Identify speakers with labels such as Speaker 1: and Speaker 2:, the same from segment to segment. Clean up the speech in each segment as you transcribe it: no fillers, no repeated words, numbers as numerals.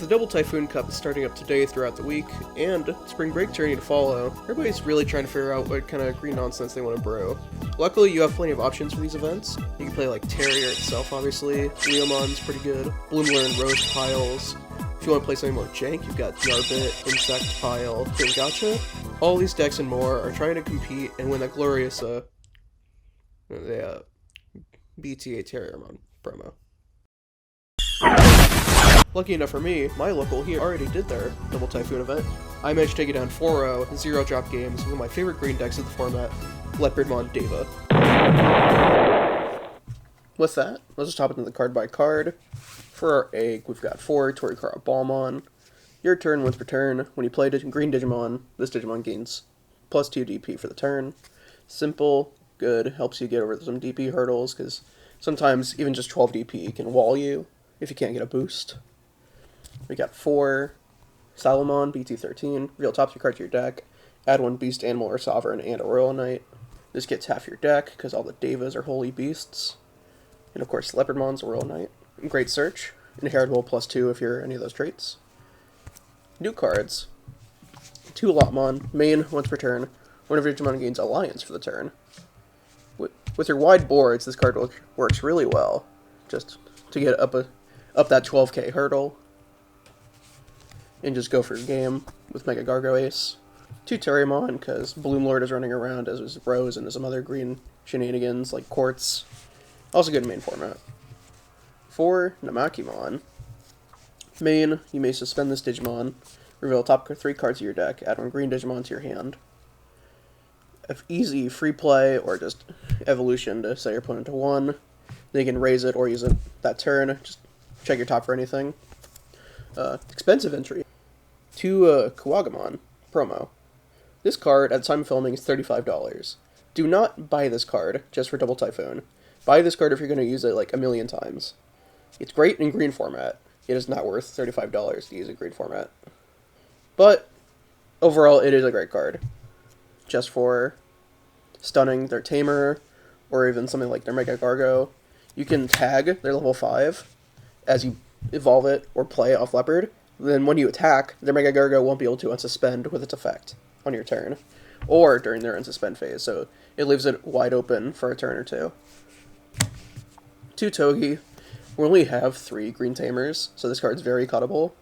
Speaker 1: With the Double Typhoon Cup starting up today throughout the week, and Spring Break turning to follow, everybody's really trying to figure out what kind of green nonsense they want to brew. Luckily, you have plenty of options for these events. You can play like Terrier itself, obviously. Leomon's pretty good. Bloomler and Roast piles. If you want to play something more jank, you've got Yarbit, Insect Pile, King Gotcha. All these decks and more are trying to compete and win that glorious BTA Terriermon promo. Lucky enough for me, my local here already did their Double Typhoon event. I managed to take it down 4-0 in 0-drop games with one of my favorite green decks of the format, Leopardmon Deva. With that, let's just hop into the card by card. For our egg, we've got 4 Torikara Ballmon. Your turn, once per turn. When you play green Digimon, this Digimon gains plus 2 DP for the turn. Simple, good, helps you get over some DP hurdles, because sometimes even just 12 DP can wall you if you can't get a boost. We got 4 Salomon, BT13. Reveal top 3 cards to your deck. Add 1 Beast, Animal, or Sovereign, and a Royal Knight. This gets half your deck, because all the Devas are holy beasts. And of course, Leopardmon's a Royal Knight. Great search. Inheritable plus 2 if you're any of those traits. New cards. 2 Lotmon, main, once per turn. One of your Digimon gains Alliance for the turn. With your wide boards, this card works really well. Just to get up that 12k hurdle. And just go for a game with Mega Gargo Ace. 2 Terriermon, because Bloomlord is running around as is Rose and some other green shenanigans like Quartz. Also good in main format. 4 Namakimon. Main, you may suspend this Digimon. Reveal top 3 cards of your deck. Add 1 green Digimon to your hand. Easy free play or just evolution to set your opponent to 1. Then you can raise it or use it that turn. Just check your top for anything. Expensive entry. 2 Kuwagamon promo. This card, at the time of filming, is $35. Do not buy this card just for Double Typhoon. Buy this card if you're going to use it like a million times. It's great in green format. It is not worth $35 to use in green format. But, overall, it is a great card. Just for stunning their Tamer, or even something like their Mega Gargo. You can tag their level 5 as you evolve it or play off Leopard. Then when you attack, their Mega Gargo won't be able to unsuspend with its effect on your turn, or during their unsuspend phase, so it leaves it wide open for a turn or 2. 2 Togi. We only have 3 green Tamers, so this card's very cuttable.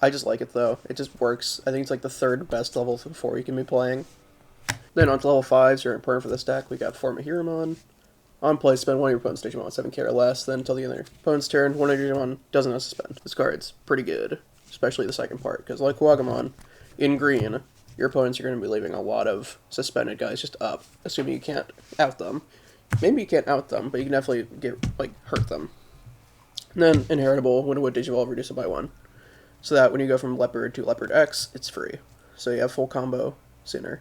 Speaker 1: I just like it though, it just works. I think it's like the 3rd best level 4 you can be playing. Then on to level 5s, are important for this deck. We got 4 Mahiramon. On play, spend 1 of your opponent's Digimon 7k or less, then until the other opponent's turn, 1 of your Digimon doesn't unsuspend. This card's pretty good, especially the second part, because like Kuwagamon, in green, your opponents are going to be leaving a lot of suspended guys just up, assuming you can't out them. Maybe you can't out them, but you can definitely hurt them. And then, inheritable, when it would Digivolve, reduce it by 1. So that when you go from Leopard to Leopard X, it's free. So you have full combo sooner.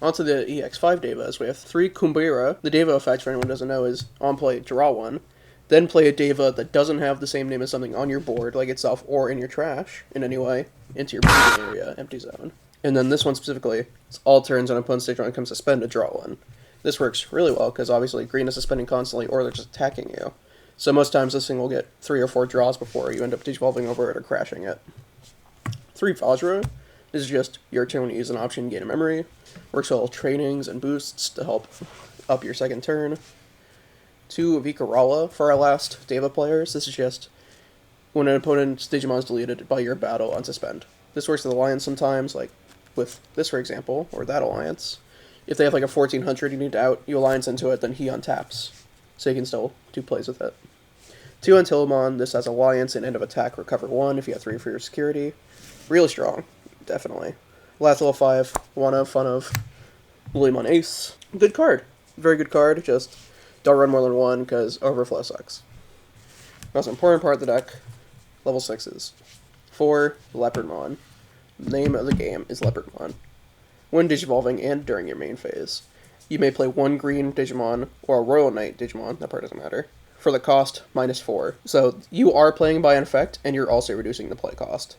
Speaker 1: Onto the EX5 Devas, we have 3 Kumbira. The Deva effect, for anyone who doesn't know, is on play, draw 1. Then play a Deva that doesn't have the same name as something on your board, like itself, or in your trash, in any way, into your breeding area, empty zone. And then this one specifically, it's all turns on opponent's Digimon comes suspended, draw 1. This works really well, because obviously green is suspending constantly, or they're just attacking you. So most times this thing will get 3 or 4 draws before you end up Digivolving over it or crashing it. 3 Vajra. This is just your turn when you use an option, gain a memory. Works well trainings and boosts to help up your second turn. 2 Vikarala for our last Deva players. This is just when an opponent's Digimon is deleted by your battle, unsuspend. This works with Alliance sometimes, like with this for example, or that Alliance. If they have like a 1400 you need to out, you Alliance into it, then he untaps. So you can still do plays with it. 2 Antilomon. This has Alliance and end of attack, recover 1 if you have 3 for your security. Really strong. Definitely. Last level 5, one of, fun of, Lemon Ace. Good card. Very good card, just don't run more than 1, because overflow sucks. Most important part of the deck, level 6s. 4 Leopardmon. The name of the game is Leopardmon. When Digivolving and during your main phase, you may play 1 green Digimon, or a Royal Knight Digimon, that part doesn't matter, for the cost -4. So you are playing by an effect, and you're also reducing the play cost.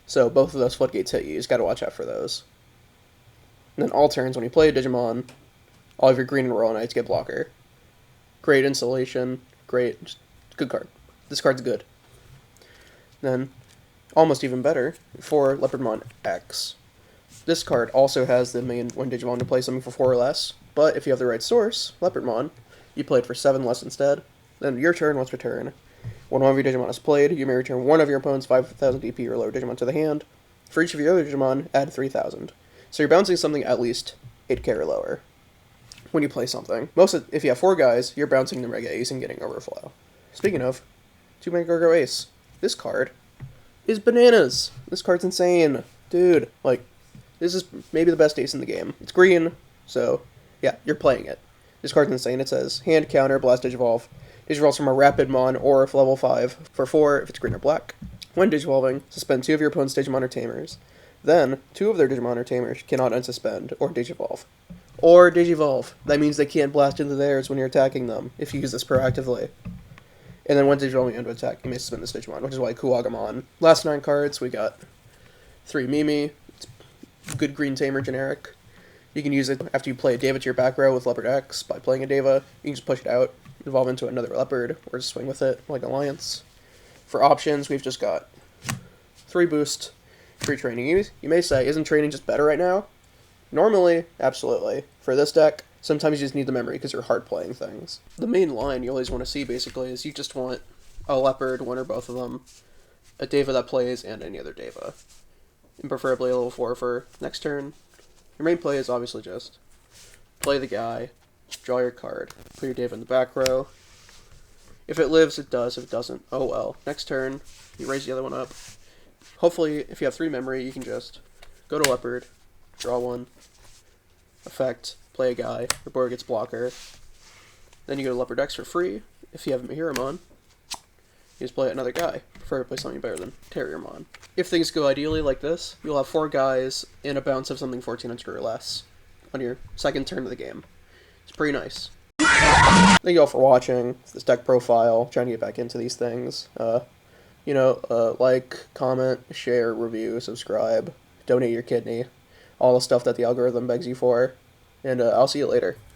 Speaker 1: So both of those floodgates hit you. You just gotta watch out for those. And then all turns, when you play a Digimon, all of your green and Royal Knights get blocker. Great installation. Great. Just good card. This card's good. Then, almost even better, for Leopardmon X. This card also has the main when Digimon to play something for 4 or less, but if you have the right source, Leopardmon, you play it for 7 less instead. Then your turn, once per turn. When one of your Digimon is played, you may return one of your opponent's 5,000 DP or lower Digimon to the hand. For each of your other Digimon, add 3,000. So you're bouncing something at least 8k or lower when you play something. If you have 4 guys, you're bouncing the Mega Ace and getting Overflow. Speaking of, 2 Mega Go Ace. This card is bananas. This card's insane. Dude, like, this is maybe the best ace in the game. It's green, so yeah, you're playing it. This card's insane. It says, hand, counter, blast, Digivolve. Digivolves from a Rapidmon or if level 5 for 4 if it's green or black. When Digivolving, suspend 2 of your opponent's Digimon or Tamers. Then, 2 of their Digimon or Tamers cannot unsuspend or Digivolve. Or Digivolve. That means they can't blast into theirs when you're attacking them, if you use this proactively. And then when Digivolving into attack, you may suspend this Digimon, which is why Kuwagamon. Last 9 cards, we got 3 Mimi. It's good green Tamer generic. You can use it after you play a Deva to your back row with Leopard X. By playing a Deva, you can just push it out, evolve into another Leopard, or just swing with it like Alliance. For options, we've just got 3 boost, free training. You may say, isn't training just better right now? Normally, absolutely. For this deck, sometimes you just need the memory because you're hard playing things. The main line you always want to see, basically, is you just want a Leopard, one or both of them, a Deva that plays, and any other Deva. And preferably a level 4 for next turn. Your main play is obviously just play the guy, draw your card, put your Deva in the back row. If it lives, it does. If it doesn't, oh well. Next turn, you raise the other one up. Hopefully, if you have 3 memory, you can just go to Leopard, draw one, effect, play a guy, your board gets blocker. Then you go to Leopard X for free. If you have Mihiramon, you just play another guy. Preferably something better than Terriermon. If things go ideally like this, you'll have 4 guys in a bounce of something 1400 or less on your second turn of the game. It's pretty nice. Thank you all for watching this deck profile, trying to get back into these things. Like, comment, share, review, subscribe, donate your kidney, all the stuff that the algorithm begs you for, and I'll see you later.